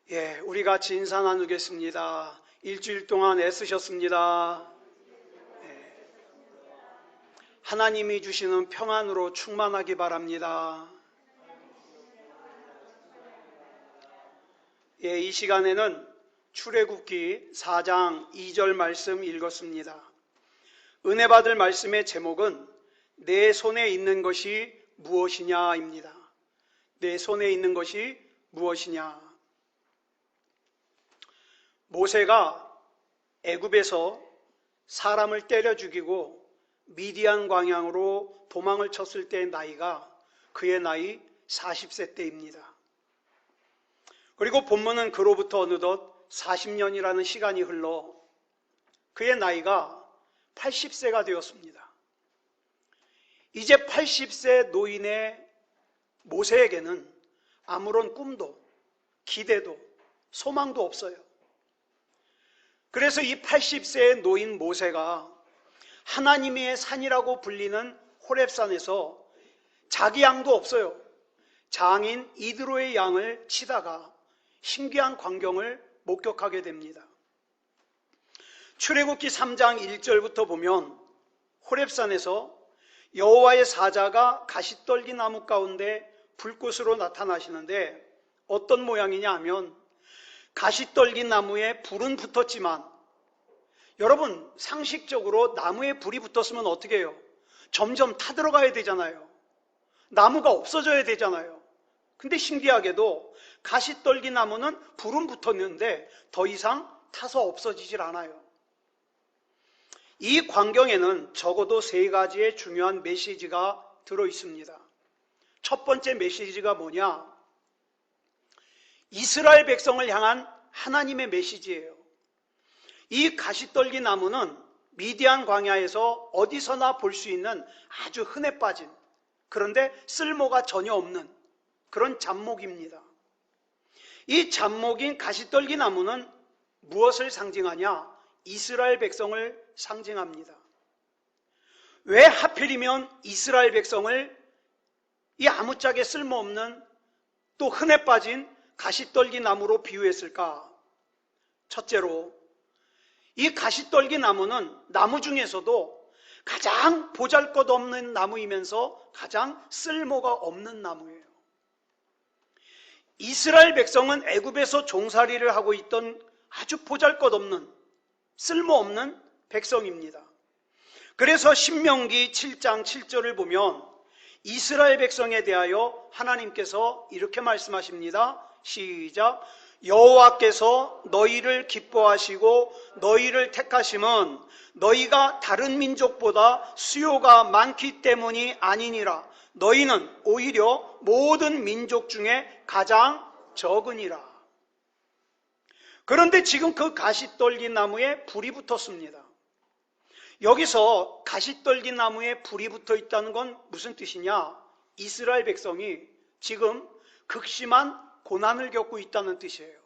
우리가 진사 나누겠습니다. 일주일 동안 애쓰셨습니다. 하나님이 주시는 평안으로 충만하기 바랍니다. 이 시간에는 출애굽기 4장 2절 말씀 읽었습니다. 은혜 받을 말씀의 제목은 내 손에 있는 것이 무엇이냐입니다. 내 손에 있는 것이 무엇이냐. 모세가 애굽에서 사람을 때려 죽이고 미디안 광야로 도망을 쳤을 때의 나이가 그의 나이 40세 때입니다. 그리고 본문은 그로부터 어느덧 40년이라는 시간이 흘러 그의 나이가 80세가 되었습니다. 이제 80세 노인의 모세에게는 아무런 꿈도 기대도 소망도 없어요. 그래서 이 80세의 노인 모세가 하나님의 산이라고 불리는 호렙산에서 자기 양도 없어요. 장인 이드로의 양을 치다가 신기한 광경을 목격하게 됩니다. 출애굽기 3장 1절부터 보면 호렙산에서 여호와의 사자가 가시떨기 나무 가운데 불꽃으로 나타나시는데 어떤 모양이냐 하면 가시떨기 나무에 불은 붙었지만 여러분 상식적으로 나무에 불이 붙었으면 어떻게 해요? 점점 타들어가야 되잖아요. 나무가 없어져야 되잖아요. 근데 신기하게도 가시떨기 나무는 불은 붙었는데 더 이상 타서 없어지질 않아요. 이 광경에는 적어도 3가지의 중요한 메시지가 들어 있습니다. 첫 번째 메시지가 뭐냐? 이스라엘 백성을 향한 하나님의 메시지예요. 이 가시떨기 나무는 미디안 광야에서 어디서나 볼 수 있는 아주 흔해 빠진, 그런데 쓸모가 전혀 없는 그런 잡목입니다. 이 잡목인 가시떨기 나무는 무엇을 상징하냐? 이스라엘 백성을 상징합니다. 왜 하필이면 이스라엘 백성을 이 아무짝에 쓸모없는 또 흔해 빠진 가시떨기 나무로 비유했을까? 첫째로 이 가시떨기 나무는 나무 중에서도 가장 보잘것없는 나무이면서 가장 쓸모가 없는 나무예요. 이스라엘 백성은 애굽에서 종살이를 하고 있던 아주 보잘것없는 쓸모없는 백성입니다. 그래서 신명기 7장 7절을 보면 이스라엘 백성에 대하여 하나님께서 이렇게 말씀하십니다. 시작. 여호와께서 너희를 기뻐하시고 너희를 택하심은 너희가 다른 민족보다 수요가 많기 때문이 아니니라. 너희는 오히려 모든 민족 중에 가장 적으니라. 그런데 지금 그 가시떨기 나무에 불이 붙었습니다. 여기서 가시떨기 나무에 불이 붙어 있다는 건 무슨 뜻이냐? 이스라엘 백성이 지금 극심한 고난을 겪고 있다는 뜻이에요.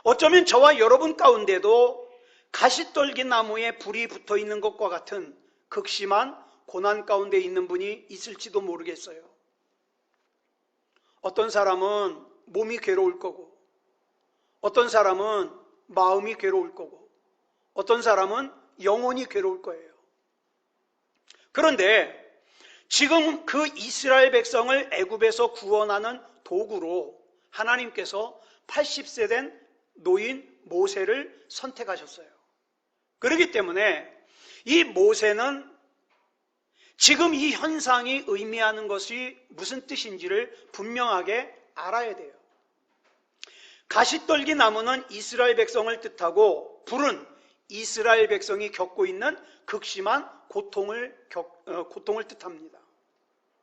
어쩌면 저와 여러분 가운데도 가시떨기 나무에 불이 붙어 있는 것과 같은 극심한 고난 가운데 있는 분이 있을지도 모르겠어요. 어떤 사람은 몸이 괴로울 거고, 어떤 사람은 마음이 괴로울 거고, 어떤 사람은 영혼이 괴로울 거예요. 그런데 지금 그 이스라엘 백성을 애굽에서 구원하는 도구로 하나님께서 80세 된 노인 모세를 선택하셨어요. 그렇기 때문에 이 모세는 지금 이 현상이 의미하는 것이 무슨 뜻인지를 분명하게 알아야 돼요. 가시떨기 나무는 이스라엘 백성을 뜻하고 불은 이스라엘 백성이 겪고 있는 극심한 고통을 뜻합니다.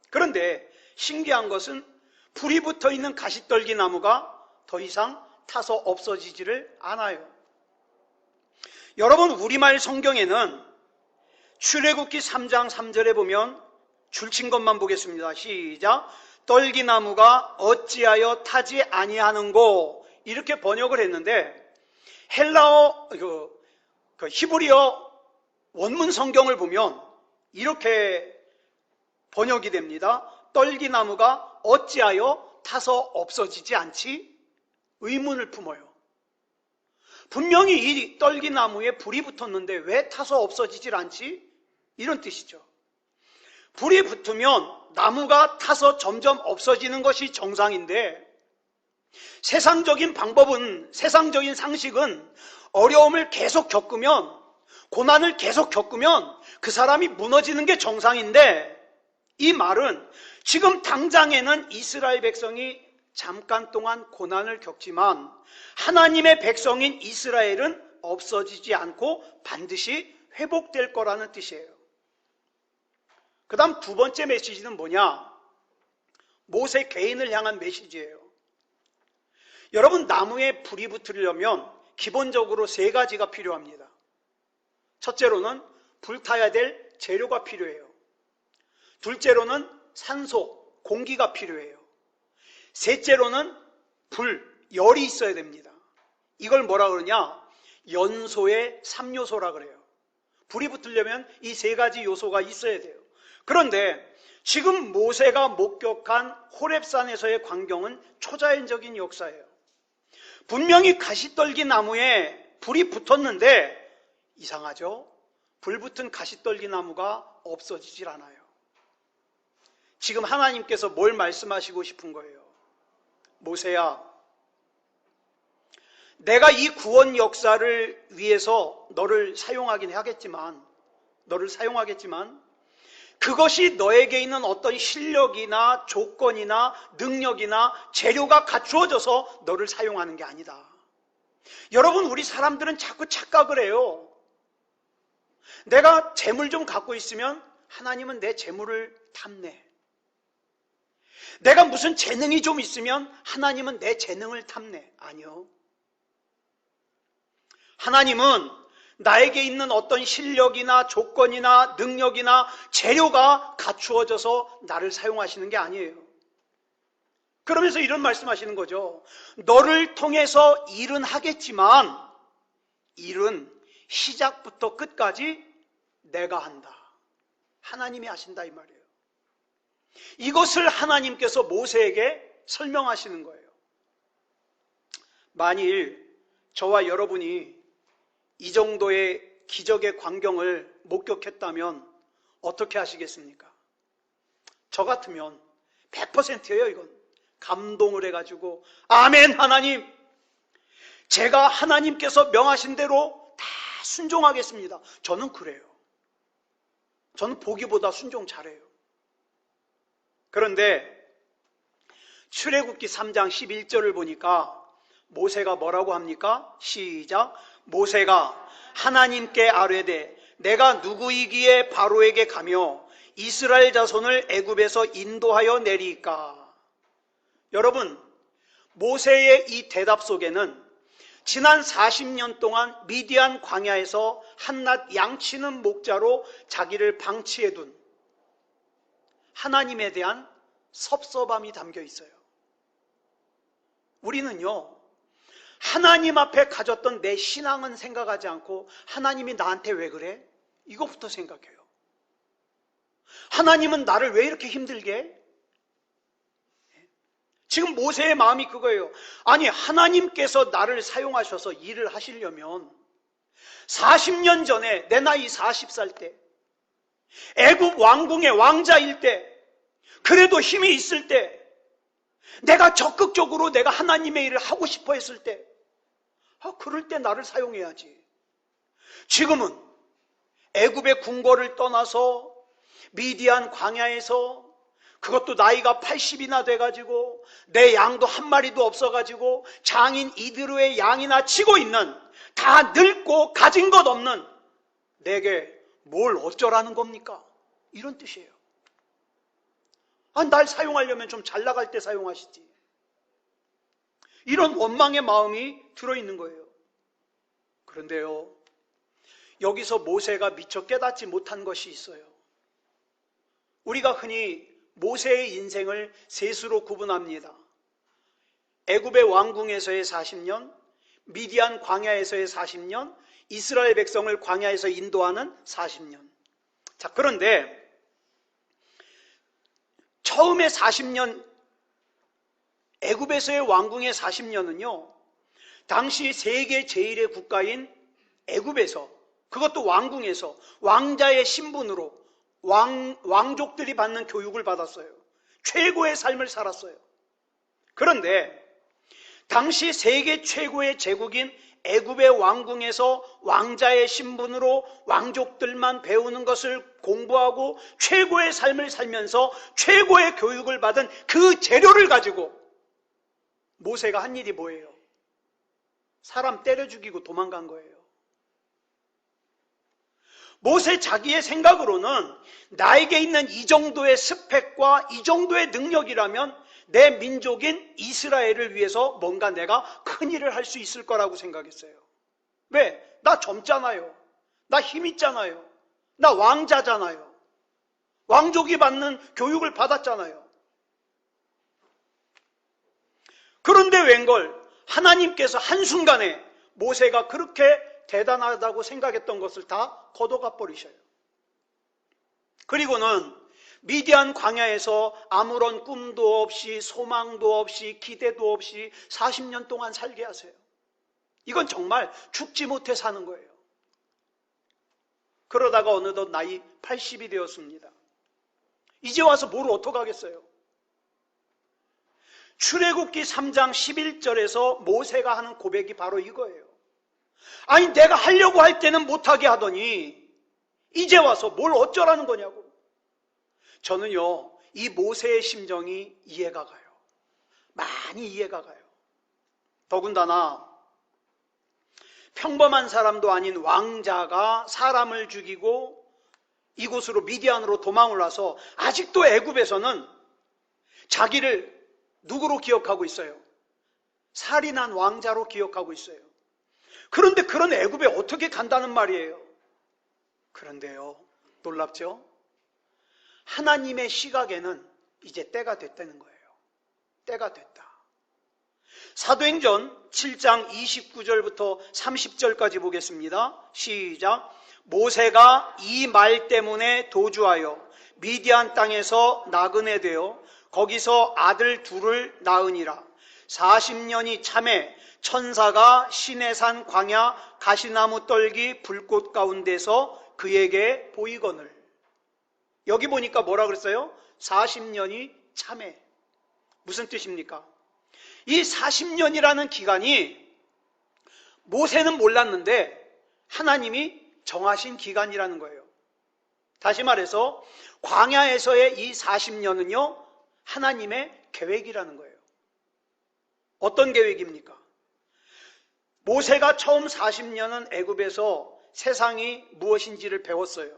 그런데 신기한 것은 불이 붙어 있는 가시떨기 나무가 더 이상 타서 없어지지를 않아요. 여러분, 우리말 성경에는 출애굽기 3장 3절에 보면 줄친 것만 보겠습니다. 시작. 떨기나무가 어찌하여 타지 아니하는고, 이렇게 번역을 했는데 헬라어 히브리어 원문 성경을 보면 이렇게 번역이 됩니다. 떨기나무가 어찌하여 타서 없어지지 않지? 의문을 품어요. 분명히 이 떨기나무에 불이 붙었는데 왜 타서 없어지질 않지? 이런 뜻이죠. 불이 붙으면 나무가 타서 점점 없어지는 것이 정상인데, 세상적인 방법은, 세상적인 상식은 어려움을 계속 겪으면, 고난을 계속 겪으면 그 사람이 무너지는 게 정상인데, 이 말은 지금 당장에는 이스라엘 백성이 잠깐 동안 고난을 겪지만 하나님의 백성인 이스라엘은 없어지지 않고 반드시 회복될 거라는 뜻이에요. 그 다음 두 번째 메시지는 뭐냐? 모세 개인을 향한 메시지예요. 여러분, 나무에 불이 붙으려면 기본적으로 세 가지가 필요합니다. 첫째로는 불타야 될 재료가 필요해요. 둘째로는 산소, 공기가 필요해요. 셋째로는 열이 있어야 됩니다. 이걸 뭐라 그러냐? 연소의 3요소라 그래요. 불이 붙으려면 이 세 가지 요소가 있어야 돼요. 그런데 지금 모세가 목격한 호렙산에서의 광경은 초자연적인 역사예요. 분명히 가시떨기 나무에 불이 붙었는데 이상하죠? 불 붙은 가시떨기 나무가 없어지질 않아요. 지금 하나님께서 뭘 말씀하시고 싶은 거예요? 모세야, 내가 이 구원 역사를 위해서 너를 사용하겠지만 그것이 너에게 있는 어떤 실력이나 조건이나 능력이나 재료가 갖추어져서 너를 사용하는 게 아니다. 여러분, 우리 사람들은 자꾸 착각을 해요. 내가 재물 좀 갖고 있으면 하나님은 내 재물을 탐내. 내가 무슨 재능이 좀 있으면 하나님은 내 재능을 탐내. 아니요. 하나님은 나에게 있는 어떤 실력이나 조건이나 능력이나 재료가 갖추어져서 나를 사용하시는 게 아니에요. 그러면서 이런 말씀하시는 거죠. 너를 통해서 일은 하겠지만 일은 시작부터 끝까지 내가 한다. 하나님이 하신다 이 말이에요. 이것을 하나님께서 모세에게 설명하시는 거예요. 만일 저와 여러분이 이 정도의 기적의 광경을 목격했다면 어떻게 하시겠습니까? 저 같으면 100%예요. 이건 감동을 해가지고 아멘 하나님, 제가 하나님께서 명하신 대로 다 순종하겠습니다. 저는 그래요. 저는 보기보다 순종 잘해요. 그런데 출애굽기 3장 11절을 보니까 모세가 뭐라고 합니까? 시작. 모세가 하나님께 아뢰되 내가 누구이기에 바로에게 가며 이스라엘 자손을 애굽에서 인도하여 내리까? 여러분, 모세의 이 대답 속에는 지난 40년 동안 미디안 광야에서 한낱 양치는 목자로 자기를 방치해둔 하나님에 대한 섭섭함이 담겨 있어요. 우리는요, 하나님 앞에 가졌던 내 신앙은 생각하지 않고 하나님이 나한테 왜 그래? 이것부터 생각해요. 하나님은 나를 왜 이렇게 힘들게 해? 지금 모세의 마음이 그거예요. 아니, 하나님께서 나를 사용하셔서 일을 하시려면 40년 전에 내 나이 40살 때 애굽 왕궁의 왕자일 때, 그래도 힘이 있을 때, 내가 적극적으로 내가 하나님의 일을 하고 싶어 했을 때, 그럴 때 나를 사용해야지. 지금은 애굽의 궁궐을 떠나서 미디안 광야에서, 그것도 나이가 80이나 돼가지고 내 양도 한 마리도 없어가지고 장인 이드로의 양이나 치고 있는, 다 늙고 가진 것 없는 내게 뭘 어쩌라는 겁니까? 이런 뜻이에요. 날 사용하려면 좀 잘 나갈 때 사용하시지. 이런 원망의 마음이 들어있는 거예요. 그런데요, 여기서 모세가 미처 깨닫지 못한 것이 있어요. 우리가 흔히 모세의 인생을 셋으로 구분합니다. 애굽의 왕궁에서의 40년, 미디안 광야에서의 40년, 이스라엘 백성을 광야에서 인도하는 40년. 자, 그런데 처음에 40년 애굽에서의 왕궁의 40년은요, 당시 세계 제1의 국가인 애굽에서, 그것도 왕궁에서 왕자의 신분으로 왕족들이 받는 교육을 받았어요. 최고의 삶을 살았어요. 그런데 당시 세계 최고의 제국인 애굽의 왕궁에서 왕자의 신분으로 왕족들만 배우는 것을 공부하고 최고의 삶을 살면서 최고의 교육을 받은 그 재료를 가지고 모세가 한 일이 뭐예요? 사람 때려 죽이고 도망간 거예요. 모세 자기의 생각으로는 나에게 있는 이 정도의 스펙과 이 정도의 능력이라면 내 민족인 이스라엘을 위해서 뭔가 내가 큰일을 할 수 있을 거라고 생각했어요. 왜? 나 젊잖아요. 나 힘 있잖아요. 나 왕자잖아요. 왕족이 받는 교육을 받았잖아요. 그런데 웬걸 하나님께서 한순간에 모세가 그렇게 대단하다고 생각했던 것을 다 걷어가 버리셔요. 그리고는 미디안 광야에서 아무런 꿈도 없이 소망도 없이 기대도 없이 40년 동안 살게 하세요. 이건 정말 죽지 못해 사는 거예요. 그러다가 어느덧 나이 80이 되었습니다. 이제 와서 뭘 어떡하겠어요? 출애굽기 3장 11절에서 모세가 하는 고백이 바로 이거예요. 아니 내가 하려고 할 때는 못하게 하더니 이제 와서 뭘 어쩌라는 거냐고. 저는요 이 모세의 심정이 이해가 가요. 많이 이해가 가요. 더군다나 평범한 사람도 아닌 왕자가 사람을 죽이고 이곳으로 미디안으로 도망을 와서 아직도 애굽에서는 자기를 누구로 기억하고 있어요? 살인한 왕자로 기억하고 있어요. 그런데 그런 애굽에 어떻게 간다는 말이에요? 그런데요, 놀랍죠? 하나님의 시각에는 이제 때가 됐다는 거예요. 때가 됐다. 사도행전 7장 29절부터 30절까지 보겠습니다. 시작. 모세가 이 말 때문에 도주하여 미디안 땅에서 나그네 되어 거기서 아들 둘을 낳으니라. 40년이 참에 천사가 시내산 광야 가시나무 떨기 불꽃 가운데서 그에게 보이거늘. 여기 보니까 뭐라 그랬어요? 40년이 참에. 무슨 뜻입니까? 이 40년이라는 기간이 모세는 몰랐는데 하나님이 정하신 기간이라는 거예요. 다시 말해서 광야에서의 이 40년은요 하나님의 계획이라는 거예요. 어떤 계획입니까? 모세가 처음 40년은 애굽에서 세상이 무엇인지를 배웠어요.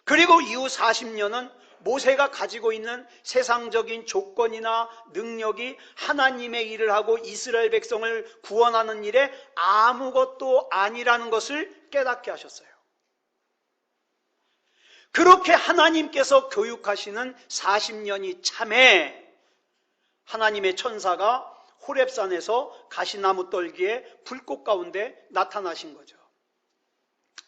그리고 이후 40년은 모세가 가지고 있는 세상적인 조건이나 능력이 하나님의 일을 하고 이스라엘 백성을 구원하는 일에 아무것도 아니라는 것을 깨닫게 하셨어요. 그렇게 하나님께서 교육하시는 40년이 참에 하나님의 천사가 호렙산에서 가시나무 떨기에 불꽃 가운데 나타나신 거죠.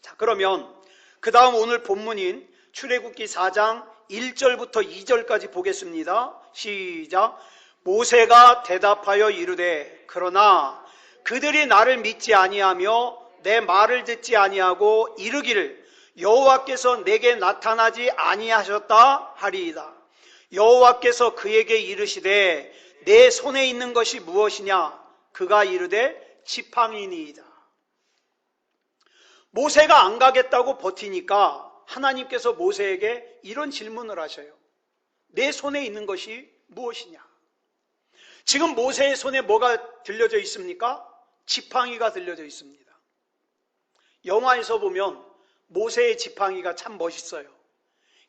자, 그러면 그 다음 오늘 본문인 출애굽기 4장 1절부터 2절까지 보겠습니다. 시작. 모세가 대답하여 이르되 그러나 그들이 나를 믿지 아니하며 내 말을 듣지 아니하고 이르기를 여호와께서 내게 나타나지 아니하셨다 하리이다. 여호와께서 그에게 이르시되 내 손에 있는 것이 무엇이냐? 그가 이르되 지팡이니이다. 모세가 안 가겠다고 버티니까 하나님께서 모세에게 이런 질문을 하셔요. 내 손에 있는 것이 무엇이냐? 지금 모세의 손에 뭐가 들려져 있습니까? 지팡이가 들려져 있습니다. 영화에서 보면 모세의 지팡이가 참 멋있어요.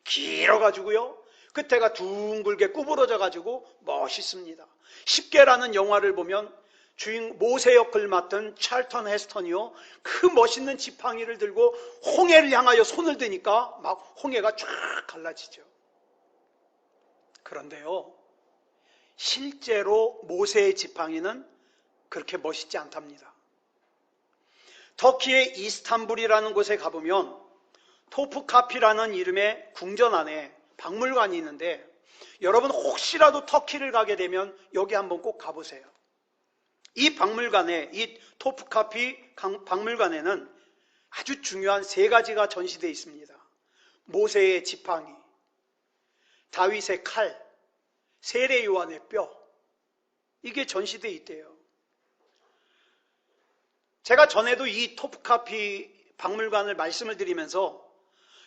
길어가지고요. 끝에가 둥글게 구부러져가지고 멋있습니다. 10개라는 영화를 보면 주인 모세 역을 맡은 찰턴 헤스턴이요. 그 멋있는 지팡이를 들고 홍해를 향하여 손을 대니까 막 홍해가 쫙 갈라지죠. 그런데요. 실제로 모세의 지팡이는 그렇게 멋있지 않답니다. 터키의 이스탄불이라는 곳에 가보면 토프카피라는 이름의 궁전 안에 박물관이 있는데 여러분 혹시라도 터키를 가게 되면 여기 한번 꼭 가보세요. 이 박물관에, 이 토프카피 박물관에는 아주 중요한 세 가지가 전시되어 있습니다. 모세의 지팡이, 다윗의 칼, 세례 요한의 뼈, 이게 전시되어 있대요. 제가 전에도 이 토프카피 박물관을 말씀을 드리면서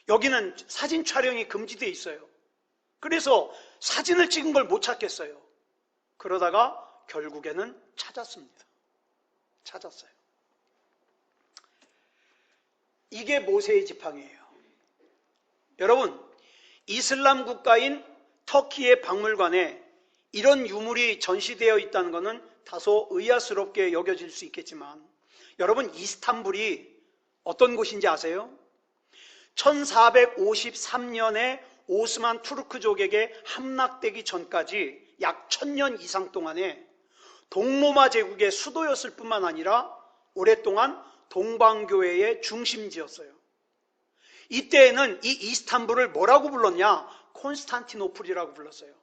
여기는 사진 촬영이 금지되어 있어요. 그래서 사진을 찍은 걸 못 찾겠어요. 그러다가 결국에는 찾았습니다. 찾았어요. 이게 모세의 지팡이에요. 여러분, 이슬람 국가인 터키의 박물관에 이런 유물이 전시되어 있다는 것은 다소 의아스럽게 여겨질 수 있겠지만, 여러분, 이스탄불이 어떤 곳인지 아세요? 1453년에 오스만 투르크족에게 함락되기 전까지 약 1000년 이상 동안에 동로마 제국의 수도였을 뿐만 아니라 오랫동안 동방교회의 중심지였어요. 이때에는 이 이스탄불을 뭐라고 불렀냐? 콘스탄티노플이라고 불렀어요.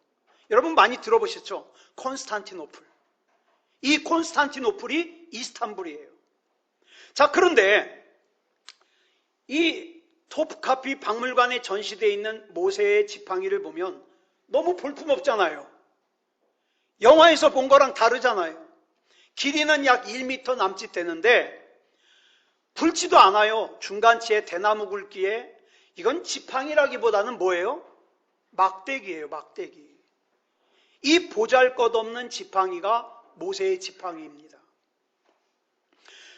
여러분 많이 들어보셨죠? 콘스탄티노플. 이 콘스탄티노플이 이스탄불이에요. 자, 그런데 이 토프카피 박물관에 전시되어 있는 모세의 지팡이를 보면 너무 볼품없잖아요. 영화에서 본 거랑 다르잖아요. 길이는 약 1m 남짓 되는데 굵지도 않아요. 중간치의 대나무 굵기에. 이건 지팡이라기보다는 뭐예요? 막대기예요, 막대기. 이 보잘것없는 지팡이가 모세의 지팡이입니다.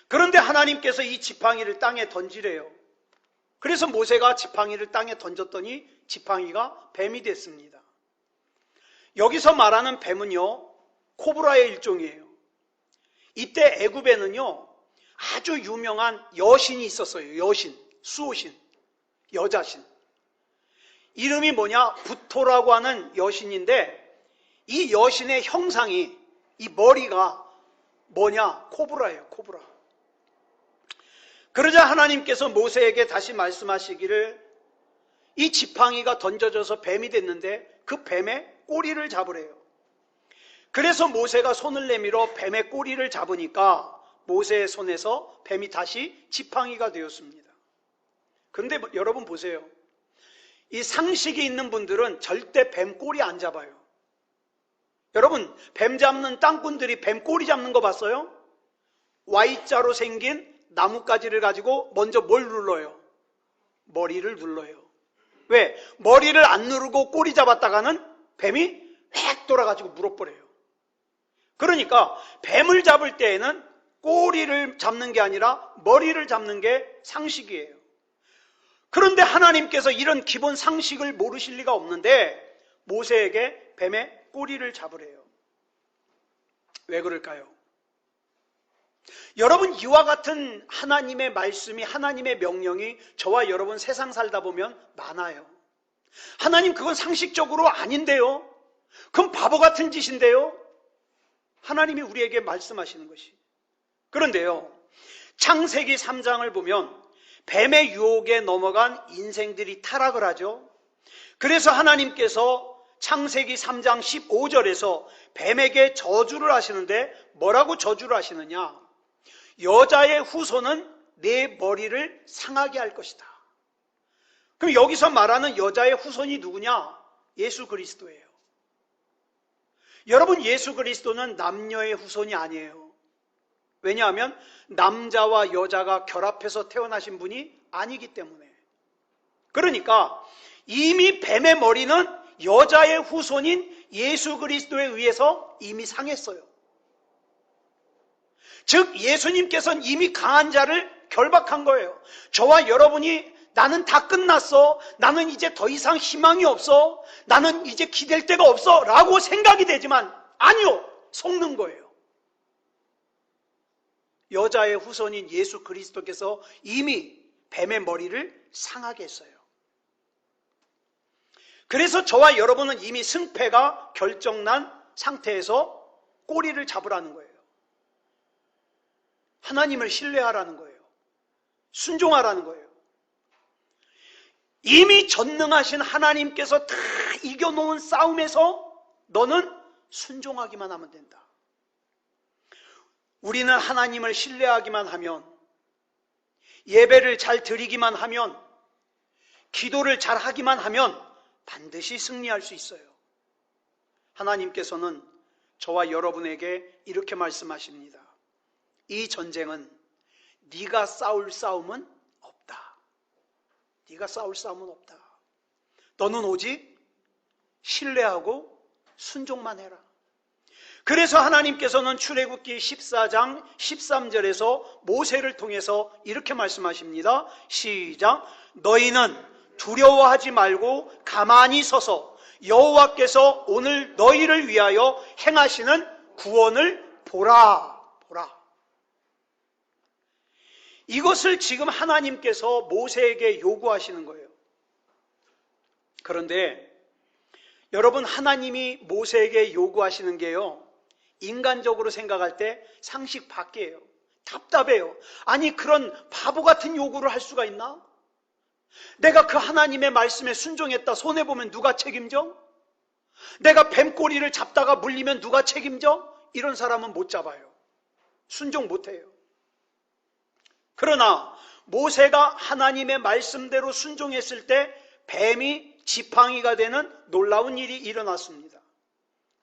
그런데 하나님께서 이 지팡이를 땅에 던지래요. 그래서 모세가 지팡이를 땅에 던졌더니 지팡이가 뱀이 됐습니다. 여기서 말하는 뱀은요, 코브라의 일종이에요. 이때 애굽에는요, 아주 유명한 여신이 있었어요. 여신, 수호신, 여자신. 이름이 뭐냐? 부토라고 하는 여신인데, 이 여신의 형상이, 이 머리가 뭐냐? 코브라예요, 코브라. 그러자 하나님께서 모세에게 다시 말씀하시기를, 이 지팡이가 던져져서 뱀이 됐는데 그 뱀의 꼬리를 잡으래요. 그래서 모세가 손을 내밀어 뱀의 꼬리를 잡으니까 모세의 손에서 뱀이 다시 지팡이가 되었습니다. 그런데 여러분 보세요. 이 상식이 있는 분들은 절대 뱀 꼬리 안 잡아요. 여러분, 뱀 잡는 땅꾼들이 뱀 꼬리 잡는 거 봤어요? Y자로 생긴 나뭇가지를 가지고 먼저 뭘 눌러요? 머리를 눌러요. 왜? 머리를 안 누르고 꼬리 잡았다가는 뱀이 획 돌아가지고 물어버려요. 그러니까 뱀을 잡을 때에는 꼬리를 잡는 게 아니라 머리를 잡는 게 상식이에요. 그런데 하나님께서 이런 기본 상식을 모르실 리가 없는데 모세에게 뱀의 꼬리를 잡으래요. 왜 그럴까요? 여러분, 이와 같은 하나님의 말씀이, 하나님의 명령이 저와 여러분 세상 살다 보면 많아요. 하나님, 그건 상식적으로 아닌데요? 그건 바보 같은 짓인데요? 하나님이 우리에게 말씀하시는 것이. 그런데요, 창세기 3장을 보면 뱀의 유혹에 넘어간 인생들이 타락을 하죠. 그래서 하나님께서 창세기 3장 15절에서 뱀에게 저주를 하시는데 뭐라고 저주를 하시느냐? 여자의 후손은 내 머리를 상하게 할 것이다. 그럼 여기서 말하는 여자의 후손이 누구냐? 예수 그리스도예요. 여러분, 예수 그리스도는 남녀의 후손이 아니에요. 왜냐하면 남자와 여자가 결합해서 태어나신 분이 아니기 때문에. 그러니까 이미 뱀의 머리는 여자의 후손인 예수 그리스도에 의해서 이미 상했어요. 즉 예수님께서는 이미 강한 자를 결박한 거예요. 저와 여러분이 나는 다 끝났어, 나는 이제 더 이상 희망이 없어, 나는 이제 기댈 데가 없어 라고 생각이 되지만 아니요, 속는 거예요. 여자의 후손인 예수 그리스도께서 이미 뱀의 머리를 상하게 했어요. 그래서 저와 여러분은 이미 승패가 결정난 상태에서 꼬리를 잡으라는 거예요. 하나님을 신뢰하라는 거예요. 순종하라는 거예요. 이미 전능하신 하나님께서 다 이겨놓은 싸움에서 너는 순종하기만 하면 된다. 우리는 하나님을 신뢰하기만 하면, 예배를 잘 드리기만 하면, 기도를 잘 하기만 하면 반드시 승리할 수 있어요. 하나님께서는 저와 여러분에게 이렇게 말씀하십니다. 이 전쟁은 네가 싸울 싸움은 없다. 네가 싸울 싸움은 없다. 너는 오직 신뢰하고 순종만 해라. 그래서 하나님께서는 출애굽기 14장 13절에서 모세를 통해서 이렇게 말씀하십니다. 시작. 너희는 두려워하지 말고 가만히 서서 여호와께서 오늘 너희를 위하여 행하시는 구원을 보라. 이것을 지금 하나님께서 모세에게 요구하시는 거예요. 그런데 여러분, 하나님이 모세에게 요구하시는 게요, 인간적으로 생각할 때 상식 밖이에요. 답답해요. 아니, 그런 바보 같은 요구를 할 수가 있나? 내가 그 하나님의 말씀에 순종했다 손해보면 누가 책임져? 내가 뱀꼬리를 잡다가 물리면 누가 책임져? 이런 사람은 못 잡아요. 순종 못해요. 그러나 모세가 하나님의 말씀대로 순종했을 때 뱀이 지팡이가 되는 놀라운 일이 일어났습니다.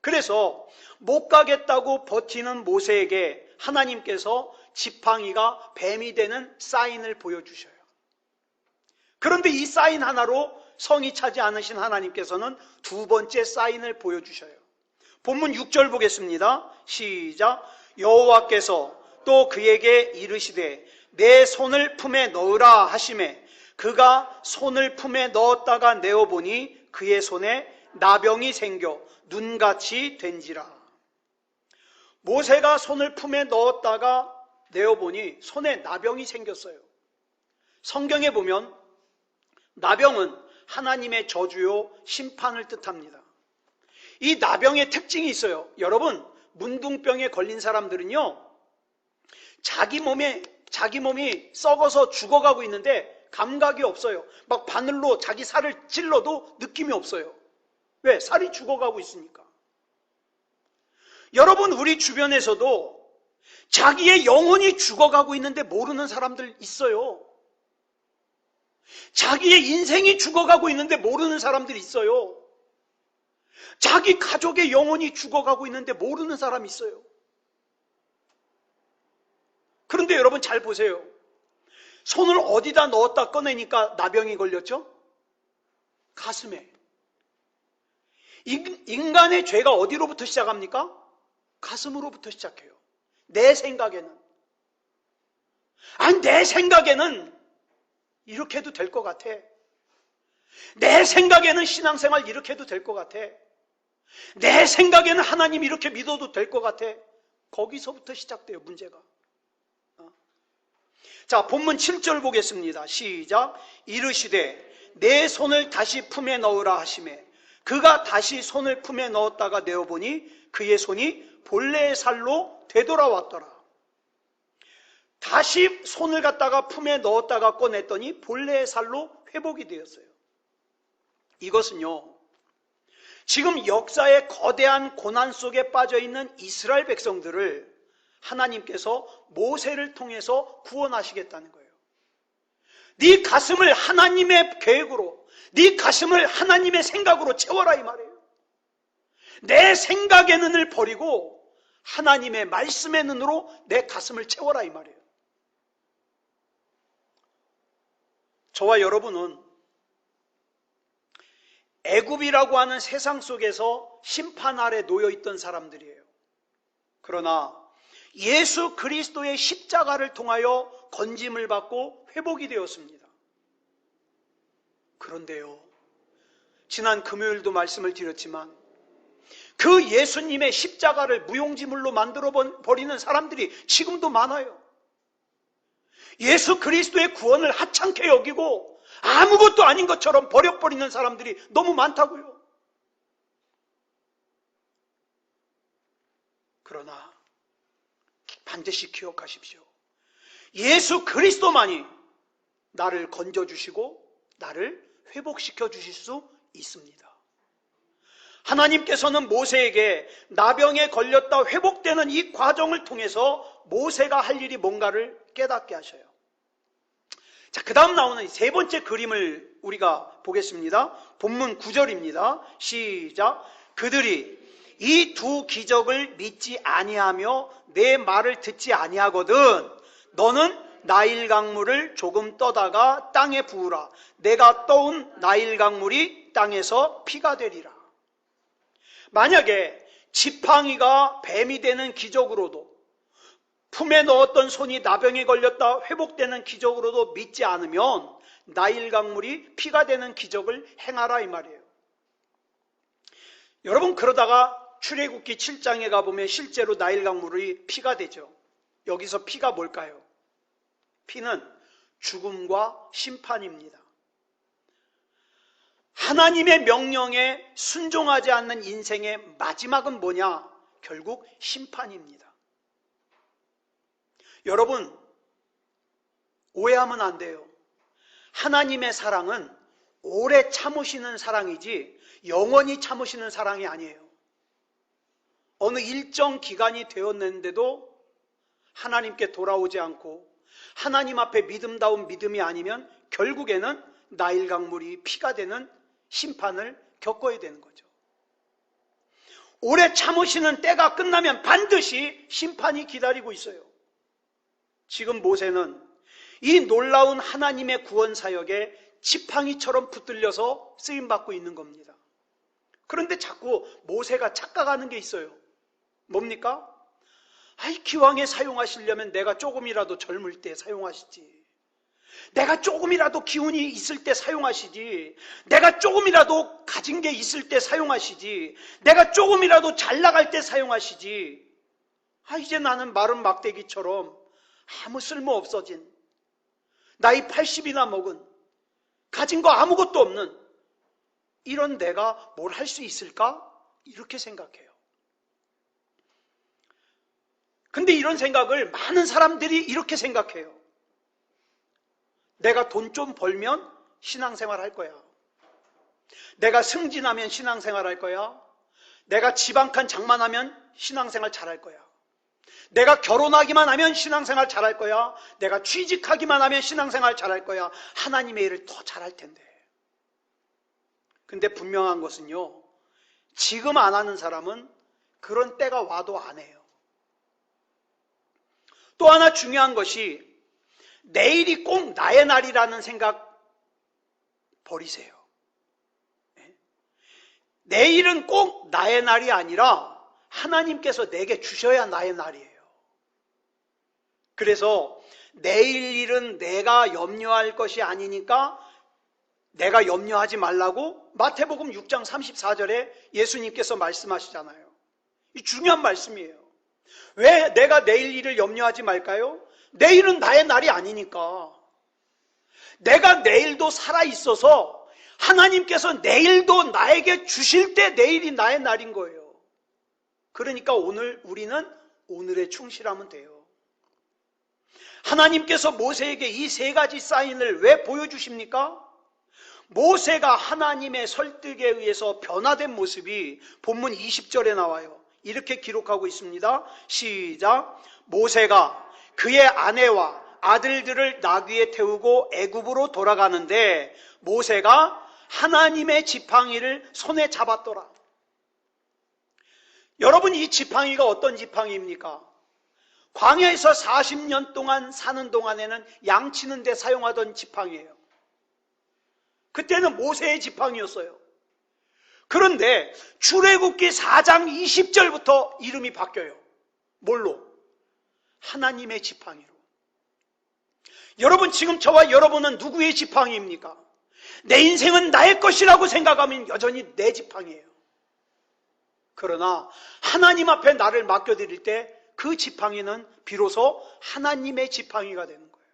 그래서 못 가겠다고 버티는 모세에게 하나님께서 지팡이가 뱀이 되는 사인을 보여주셔요. 그런데 이 사인 하나로 성이 차지 않으신 하나님께서는 두 번째 사인을 보여주셔요. 본문 6절 보겠습니다. 시작. 여호와께서 또 그에게 이르시되 내 손을 품에 넣으라 하시매 그가 손을 품에 넣었다가 내어보니 그의 손에 나병이 생겨 눈같이 된지라. 모세가 손을 품에 넣었다가 내어보니 손에 나병이 생겼어요. 성경에 보면 나병은 하나님의 저주요 심판을 뜻합니다. 이 나병의 특징이 있어요. 여러분, 문둥병에 걸린 사람들은요, 자기 몸이 썩어서 죽어가고 있는데 감각이 없어요. 막 바늘로 자기 살을 찔러도 느낌이 없어요. 왜? 살이 죽어가고 있으니까. 여러분, 우리 주변에서도 자기의 영혼이 죽어가고 있는데 모르는 사람들 있어요. 자기의 인생이 죽어가고 있는데 모르는 사람들이 있어요. 자기 가족의 영혼이 죽어가고 있는데 모르는 사람이 있어요. 그런데 여러분 잘 보세요. 손을 어디다 넣었다 꺼내니까 나병이 걸렸죠? 가슴에. 인간의 죄가 어디로부터 시작합니까? 가슴으로부터 시작해요. 내 생각에는. 아니, 내 생각에는 이렇게 해도 될 것 같아. 내 생각에는 신앙생활 이렇게 해도 될 것 같아. 내 생각에는 하나님 이렇게 믿어도 될 것 같아. 거기서부터 시작돼요, 문제가. 자, 본문 7절 보겠습니다. 시작. 이르시되 내 손을 다시 품에 넣으라 하시매 그가 다시 손을 품에 넣었다가 내어보니 그의 손이 본래의 살로 되돌아왔더라. 다시 손을 갖다가 품에 넣었다가 꺼냈더니 본래의 살로 회복이 되었어요. 이것은요, 지금 역사의 거대한 고난 속에 빠져있는 이스라엘 백성들을 하나님께서 모세를 통해서 구원하시겠다는 거예요. 네 가슴을 하나님의 계획으로, 네 가슴을 하나님의 생각으로 채워라 이 말이에요. 내 생각의 눈을 버리고 하나님의 말씀의 눈으로 내 가슴을 채워라 이 말이에요. 저와 여러분은 애굽이라고 하는 세상 속에서 심판 아래 놓여있던 사람들이에요. 그러나 예수 그리스도의 십자가를 통하여 건짐을 받고 회복이 되었습니다. 그런데요, 지난 금요일도 말씀을 드렸지만 그 예수님의 십자가를 무용지물로 만들어 버리는 사람들이 지금도 많아요. 예수 그리스도의 구원을 하찮게 여기고 아무것도 아닌 것처럼 버려버리는 사람들이 너무 많다고요. 그러나 반드시 기억하십시오. 예수 그리스도만이 나를 건져주시고 나를 회복시켜 주실 수 있습니다. 하나님께서는 모세에게 나병에 걸렸다 회복되는 이 과정을 통해서 모세가 할 일이 뭔가를 깨닫게 하셔요. 자, 그 다음 나오는 세 번째 그림을 우리가 보겠습니다. 본문 9절입니다. 시작. 그들이 이 두 기적을 믿지 아니하며 내 말을 듣지 아니하거든 너는 나일 강물을 조금 떠다가 땅에 부으라. 내가 떠온 나일 강물이 땅에서 피가 되리라. 만약에 지팡이가 뱀이 되는 기적으로도, 품에 넣었던 손이 나병에 걸렸다 회복되는 기적으로도 믿지 않으면 나일 강물이 피가 되는 기적을 행하라 이 말이에요. 여러분, 그러다가 출애굽기 7장에 가보면 실제로 나일 강물이 피가 되죠. 여기서 피가 뭘까요? 피는 죽음과 심판입니다. 하나님의 명령에 순종하지 않는 인생의 마지막은 뭐냐? 결국 심판입니다. 여러분, 오해하면 안 돼요. 하나님의 사랑은 오래 참으시는 사랑이지 영원히 참으시는 사랑이 아니에요. 어느 일정 기간이 되었는데도 하나님께 돌아오지 않고 하나님 앞에 믿음다운 믿음이 아니면 결국에는 나일 강물이 피가 되는 심판을 겪어야 되는 거죠. 오래 참으시는 때가 끝나면 반드시 심판이 기다리고 있어요. 지금 모세는 이 놀라운 하나님의 구원 사역에 지팡이처럼 붙들려서 쓰임받고 있는 겁니다. 그런데 자꾸 모세가 착각하는 게 있어요. 뭡니까? 기왕에 사용하시려면 내가 조금이라도 젊을 때 사용하시지. 내가 조금이라도 기운이 있을 때 사용하시지. 내가 조금이라도 가진 게 있을 때 사용하시지. 내가 조금이라도 잘 나갈 때 사용하시지. 이제 나는 마른 막대기처럼 아무 쓸모 없어진, 나이 80이나 먹은, 가진 거 아무것도 없는 이런 내가 뭘 할 수 있을까? 이렇게 생각해요. 근데 이런 생각을 많은 사람들이 이렇게 생각해요. 내가 돈 좀 벌면 신앙생활 할 거야. 내가 승진하면 신앙생활 할 거야. 내가 집 한 칸 장만하면 신앙생활 잘할 거야. 내가 결혼하기만 하면 신앙생활 잘할 거야. 내가 취직하기만 하면 신앙생활 잘할 거야. 하나님의 일을 더 잘할 텐데. 근데 분명한 것은요, 지금 안 하는 사람은 그런 때가 와도 안 해요. 또 하나 중요한 것이 내일이 꼭 나의 날이라는 생각 버리세요. 내일은 꼭 나의 날이 아니라 하나님께서 내게 주셔야 나의 날이에요. 그래서 내일 일은 내가 염려할 것이 아니니까 내가 염려하지 말라고 마태복음 6장 34절에 예수님께서 말씀하시잖아요. 이 중요한 말씀이에요. 왜 내가 내일 일을 염려하지 말까요? 내일은 나의 날이 아니니까. 내가 내일도 살아있어서 하나님께서 내일도 나에게 주실 때 내일이 나의 날인 거예요. 그러니까 오늘 우리는 오늘에 충실하면 돼요. 하나님께서 모세에게 이 세 가지 사인을 왜 보여주십니까? 모세가 하나님의 설득에 의해서 변화된 모습이 본문 20절에 나와요. 이렇게 기록하고 있습니다. 시작. 모세가 그의 아내와 아들들을 나귀에 태우고 애굽으로 돌아가는데 모세가 하나님의 지팡이를 손에 잡았더라. 여러분, 이 지팡이가 어떤 지팡이입니까? 광야에서 40년 동안 사는 동안에는 양치는 데 사용하던 지팡이에요. 그때는 모세의 지팡이였어요. 그런데 출애굽기 4장 20절부터 이름이 바뀌어요. 뭘로? 하나님의 지팡이로. 여러분, 지금 저와 여러분은 누구의 지팡이입니까? 내 인생은 나의 것이라고 생각하면 여전히 내 지팡이에요. 그러나 하나님 앞에 나를 맡겨드릴 때 그 지팡이는 비로소 하나님의 지팡이가 되는 거예요.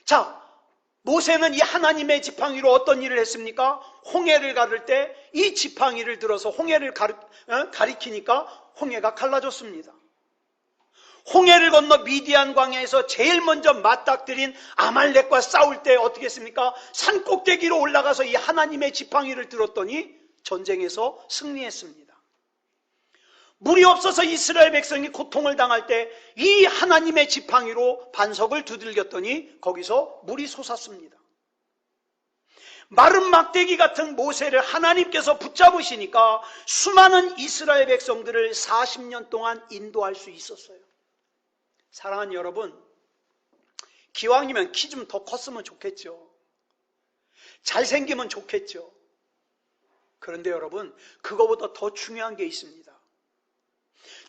자, 모세는 이 하나님의 지팡이로 어떤 일을 했습니까? 홍해를 가를 때 이 지팡이를 들어서 홍해를 가리키니까 홍해가 갈라졌습니다. 홍해를 건너 미디안 광야에서 제일 먼저 맞닥뜨린 아말렉과 싸울 때 어떻게 했습니까? 산 꼭대기로 올라가서 이 하나님의 지팡이를 들었더니 전쟁에서 승리했습니다. 물이 없어서 이스라엘 백성이 고통을 당할 때 이 하나님의 지팡이로 반석을 두들겼더니 거기서 물이 솟았습니다. 마른 막대기 같은 모세를 하나님께서 붙잡으시니까 수많은 이스라엘 백성들을 40년 동안 인도할 수 있었어요. 사랑하는 여러분, 기왕이면 키 좀 더 컸으면 좋겠죠. 잘생기면 좋겠죠. 그런데 여러분, 그거보다 더 중요한 게 있습니다.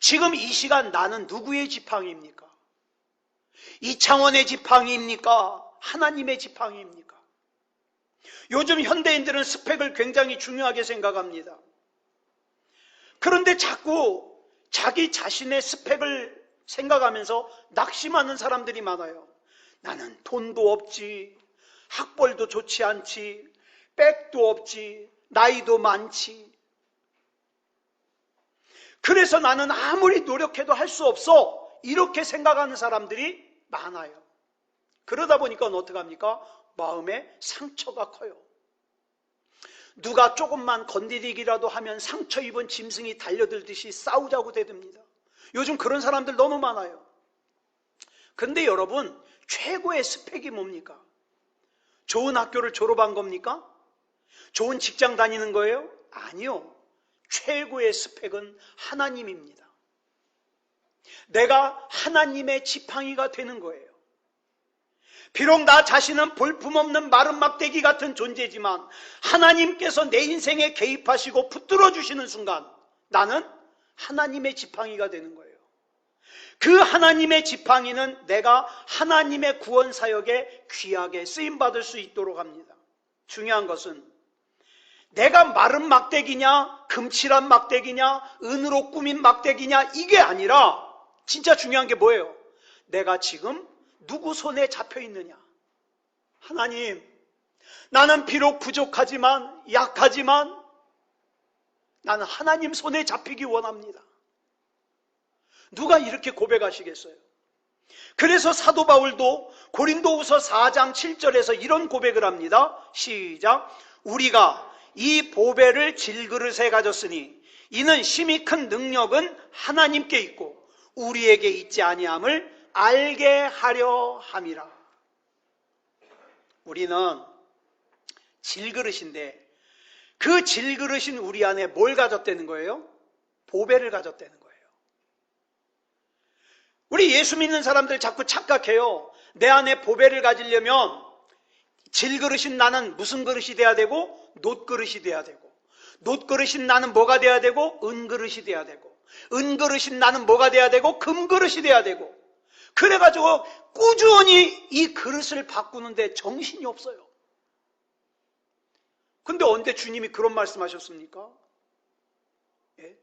지금 이 시간 나는 누구의 지팡이입니까? 이창원의 지팡이입니까? 하나님의 지팡이입니까? 요즘 현대인들은 스펙을 굉장히 중요하게 생각합니다. 그런데 자꾸 자기 자신의 스펙을 생각하면서 낙심하는 사람들이 많아요. 나는 돈도 없지, 학벌도 좋지 않지, 백도 없지, 나이도 많지. 그래서 나는 아무리 노력해도 할 수 없어. 이렇게 생각하는 사람들이 많아요. 그러다 보니까 어떡합니까? 마음에 상처가 커요. 누가 조금만 건드리기라도 하면 상처 입은 짐승이 달려들듯이 싸우자고 대듭니다. 요즘 그런 사람들 너무 많아요. 근데 여러분, 최고의 스펙이 뭡니까? 좋은 학교를 졸업한 겁니까? 좋은 직장 다니는 거예요? 아니요. 최고의 스펙은 하나님입니다. 내가 하나님의 지팡이가 되는 거예요. 비록 나 자신은 볼품없는 마른 막대기 같은 존재지만 하나님께서 내 인생에 개입하시고 붙들어 주시는 순간 나는 하나님의 지팡이가 되는 거예요. 그 하나님의 지팡이는 내가 하나님의 구원 사역에 귀하게 쓰임받을 수 있도록 합니다. 중요한 것은 내가 마른 막대기냐, 금칠한 막대기냐, 은으로 꾸민 막대기냐, 이게 아니라 진짜 중요한 게 뭐예요? 내가 지금 누구 손에 잡혀 있느냐? 하나님, 나는 비록 부족하지만, 약하지만 나는 하나님 손에 잡히기 원합니다. 누가 이렇게 고백하시겠어요? 그래서 사도 바울도 고린도후서 4장 7절에서 이런 고백을 합니다. 시작. 우리가 이 보배를 질그릇에 가졌으니 이는 심히 큰 능력은 하나님께 있고 우리에게 있지 아니함을 알게 하려 함이라. 우리는 질그릇인데 그 질그릇인 우리 안에 뭘 가졌다는 거예요? 보배를 가졌다는 거예요. 우리 예수 믿는 사람들 자꾸 착각해요. 내 안에 보배를 가지려면 질그릇인 나는 무슨 그릇이 돼야 되고 놋그릇이 돼야 되고 놋그릇인 나는 뭐가 돼야 되고 은그릇이 돼야 되고 은그릇인 나는 뭐가 돼야 되고 금그릇이 돼야 되고 그래가지고 꾸준히 이 그릇을 바꾸는데 정신이 없어요. 근데 언제 주님이 그런 말씀하셨습니까? 예?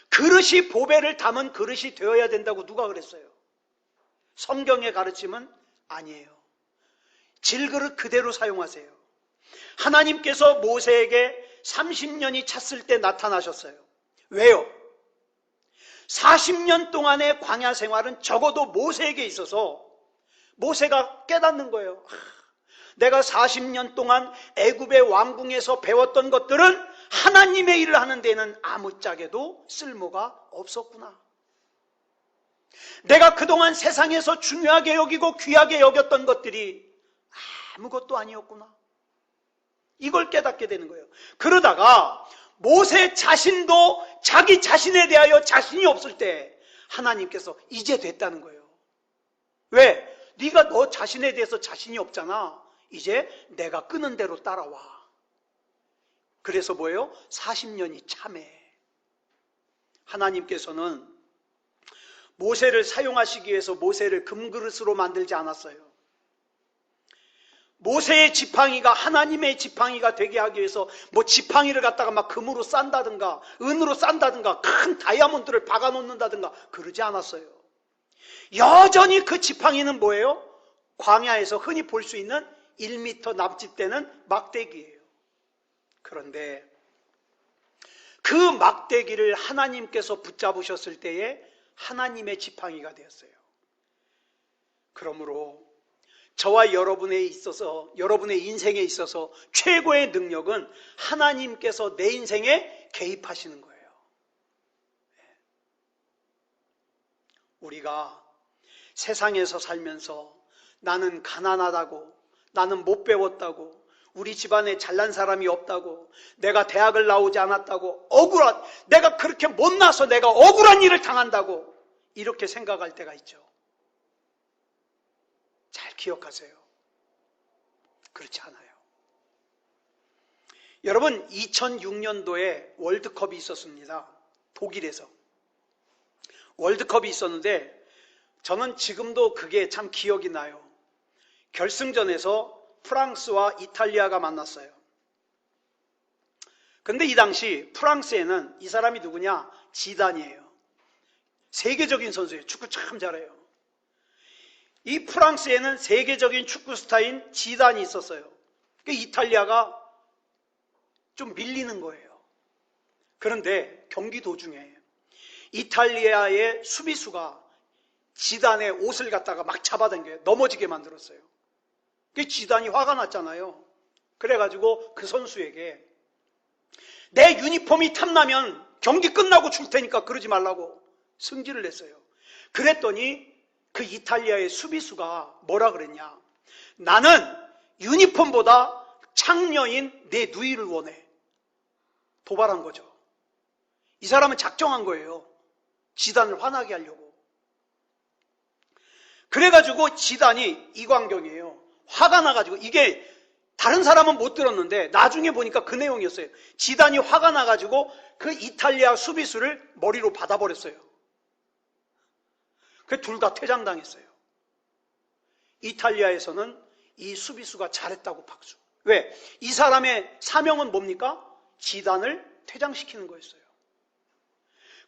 그릇이 보배를 담은 그릇이 되어야 된다고 누가 그랬어요? 성경의 가르침은 아니에요. 질그릇 그대로 사용하세요. 하나님께서 모세에게 30년이 찼을 때 나타나셨어요. 왜요? 40년 동안의 광야 생활은 적어도 모세에게 있어서 모세가 깨닫는 거예요. 내가 40년 동안 애굽의 왕궁에서 배웠던 것들은 하나님의 일을 하는 데는 아무짝에도 쓸모가 없었구나. 내가 그동안 세상에서 중요하게 여기고 귀하게 여겼던 것들이 아무것도 아니었구나. 이걸 깨닫게 되는 거예요. 그러다가 모세 자신도 자기 자신에 대하여 자신이 없을 때 하나님께서 이제 됐다는 거예요. 왜? 네가 너 자신에 대해서 자신이 없잖아. 이제 내가 끄는 대로 따라와. 그래서 뭐예요? 40년이 참해. 하나님께서는 모세를 사용하시기 위해서 모세를 금그릇으로 만들지 않았어요. 모세의 지팡이가 하나님의 지팡이가 되게 하기 위해서 뭐 지팡이를 갖다가 막 금으로 싼다든가 은으로 싼다든가 큰 다이아몬드를 박아 놓는다든가 그러지 않았어요. 여전히 그 지팡이는 뭐예요? 광야에서 흔히 볼 수 있는 1m 남짓되는 막대기예요. 그런데 그 막대기를 하나님께서 붙잡으셨을 때에 하나님의 지팡이가 되었어요. 그러므로 저와 여러분에 있어서, 여러분의 인생에 있어서 최고의 능력은 하나님께서 내 인생에 개입하시는 거예요. 우리가 세상에서 살면서 나는 가난하다고, 나는 못 배웠다고, 우리 집안에 잘난 사람이 없다고, 내가 대학을 나오지 않았다고, 내가 그렇게 못나서 내가 억울한 일을 당한다고 이렇게 생각할 때가 있죠. 잘 기억하세요. 그렇지 않아요. 여러분, 2006년도에 월드컵이 있었습니다. 독일에서. 월드컵이 있었는데 저는 지금도 그게 참 기억이 나요. 결승전에서 프랑스와 이탈리아가 만났어요. 근데 이 당시 프랑스에는 이 사람이 누구냐? 지단이에요. 세계적인 선수예요. 축구 참 잘해요. 이 프랑스에는 세계적인 축구 스타인 지단이 있었어요. 이탈리아가 좀 밀리는 거예요. 그런데 경기 도중에 이탈리아의 수비수가 지단의 옷을 갖다가 막 잡아당겨요. 넘어지게 만들었어요. 지단이 화가 났잖아요. 그래가지고 그 선수에게 내 유니폼이 탐나면 경기 끝나고 줄 테니까 그러지 말라고 승질을 냈어요. 그랬더니 그 이탈리아의 수비수가 뭐라 그랬냐? 나는 유니폼보다 창녀인 내 누이를 원해. 도발한 거죠. 이 사람은 작정한 거예요. 지단을 화나게 하려고. 그래가지고 지단이 이광경이에요. 화가 나가지고, 이게 다른 사람은 못 들었는데 나중에 보니까 그 내용이었어요. 지단이 화가 나가지고 그 이탈리아 수비수를 머리로 받아버렸어요. 그 둘 다 퇴장당했어요. 이탈리아에서는 이 수비수가 잘했다고 박수. 왜? 이 사람의 사명은 뭡니까? 지단을 퇴장시키는 거였어요.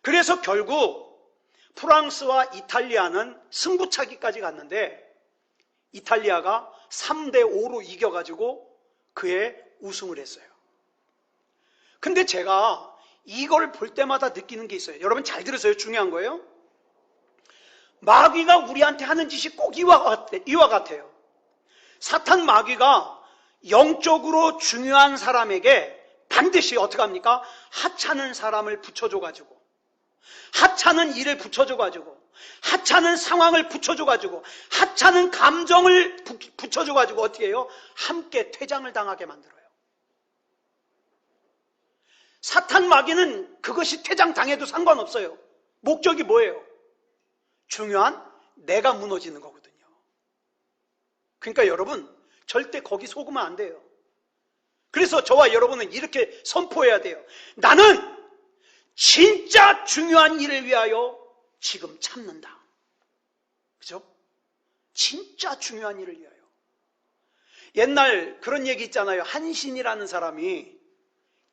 그래서 결국 프랑스와 이탈리아는 승부차기까지 갔는데 이탈리아가 3대5로 이겨가지고 그의 우승을 했어요. 근데 제가 이걸 볼 때마다 느끼는 게 있어요. 여러분 잘 들으세요. 중요한 거예요. 마귀가 우리한테 하는 짓이 꼭 이와 같아요. 사탄 마귀가 영적으로 중요한 사람에게 반드시 어떻게 합니까? 하찮은 사람을 붙여줘가지고, 하찮은 일을 붙여줘가지고, 하찮은 상황을 붙여줘가지고, 하찮은 감정을 붙여줘가지고 어떻게 해요? 함께 퇴장을 당하게 만들어요. 사탄 마귀는 그것이 퇴장당해도 상관없어요. 목적이 뭐예요? 중요한 내가 무너지는 거거든요. 그러니까 여러분 절대 거기 속으면 안 돼요. 그래서 저와 여러분은 이렇게 선포해야 돼요. 나는 진짜 중요한 일을 위하여 지금 참는다. 그죠? 진짜 중요한 일을 위하여. 옛날 그런 얘기 있잖아요. 한신이라는 사람이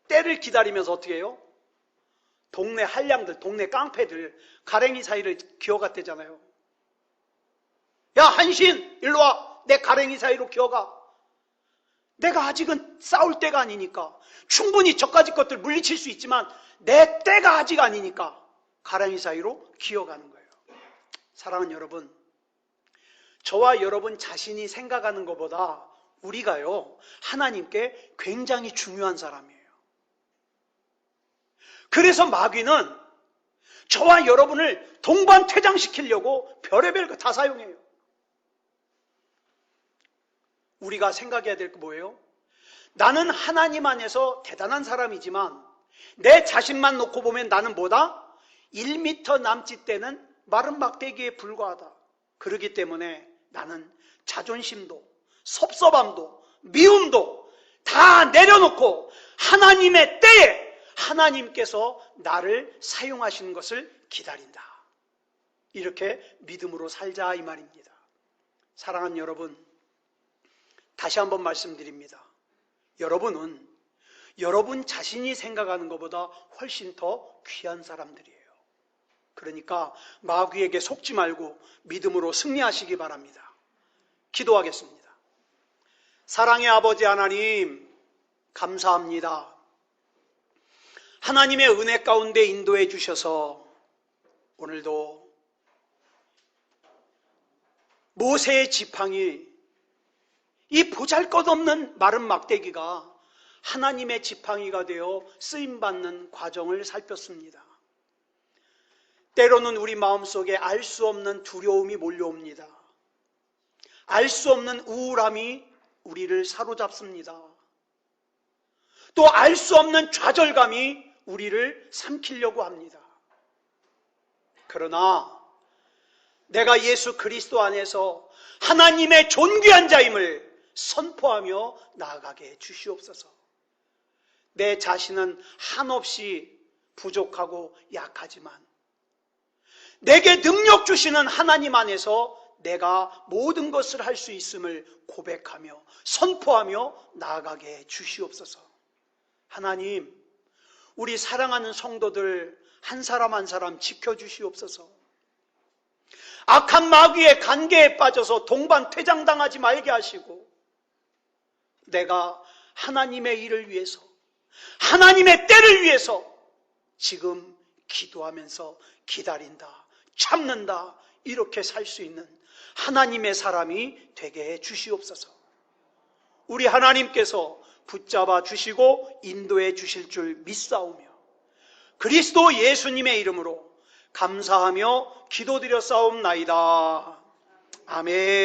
때를 기다리면서 어떻게 해요? 동네 한량들, 동네 깡패들 가랭이 사이를 기어갔대잖아요. 야 한신 일로 와. 내 가랭이 사이로 기어가. 내가 아직은 싸울 때가 아니니까. 충분히 저까지 것들 물리칠 수 있지만 내 때가 아직 아니니까 가랭이 사이로 기어가는 거예요. 사랑하는 여러분, 저와 여러분 자신이 생각하는 것보다 우리가요 하나님께 굉장히 중요한 사람이에요. 그래서 마귀는 저와 여러분을 동반 퇴장시키려고 별의별 거 다 사용해요. 우리가 생각해야 될 거 뭐예요? 나는 하나님 안에서 대단한 사람이지만 내 자신만 놓고 보면 나는 뭐다? 1m 남짓 되는 마른 막대기에 불과하다. 그렇기 때문에 나는 자존심도 섭섭함도 미움도 다 내려놓고 하나님의 때에 하나님께서 나를 사용하시는 것을 기다린다. 이렇게 믿음으로 살자 이 말입니다. 사랑하는 여러분, 다시 한번 말씀드립니다. 여러분은 여러분 자신이 생각하는 것보다 훨씬 더 귀한 사람들이에요. 그러니까 마귀에게 속지 말고 믿음으로 승리하시기 바랍니다. 기도하겠습니다. 사랑의 아버지 하나님, 감사합니다. 하나님의 은혜 가운데 인도해 주셔서 오늘도 모세의 지팡이, 이 보잘것없는 마른 막대기가 하나님의 지팡이가 되어 쓰임받는 과정을 살폈습니다. 때로는 우리 마음속에 알 수 없는 두려움이 몰려옵니다. 알 수 없는 우울함이 우리를 사로잡습니다. 또 알 수 없는 좌절감이 우리를 삼키려고 합니다. 그러나 내가 예수 그리스도 안에서 하나님의 존귀한 자임을 선포하며 나아가게 해 주시옵소서. 내 자신은 한없이 부족하고 약하지만 내게 능력 주시는 하나님 안에서 내가 모든 것을 할 수 있음을 고백하며 선포하며 나아가게 해 주시옵소서. 하나님, 우리 사랑하는 성도들 한 사람 한 사람 지켜주시옵소서. 악한 마귀의 간계에 빠져서 동반 퇴장당하지 말게 하시고, 내가 하나님의 일을 위해서, 하나님의 때를 위해서 지금 기도하면서 기다린다, 참는다, 이렇게 살 수 있는 하나님의 사람이 되게 해 주시옵소서. 우리 하나님께서 붙잡아 주시고 인도해 주실 줄 믿사오며 그리스도 예수님의 이름으로 감사하며 기도드려 싸움나이다. 아멘.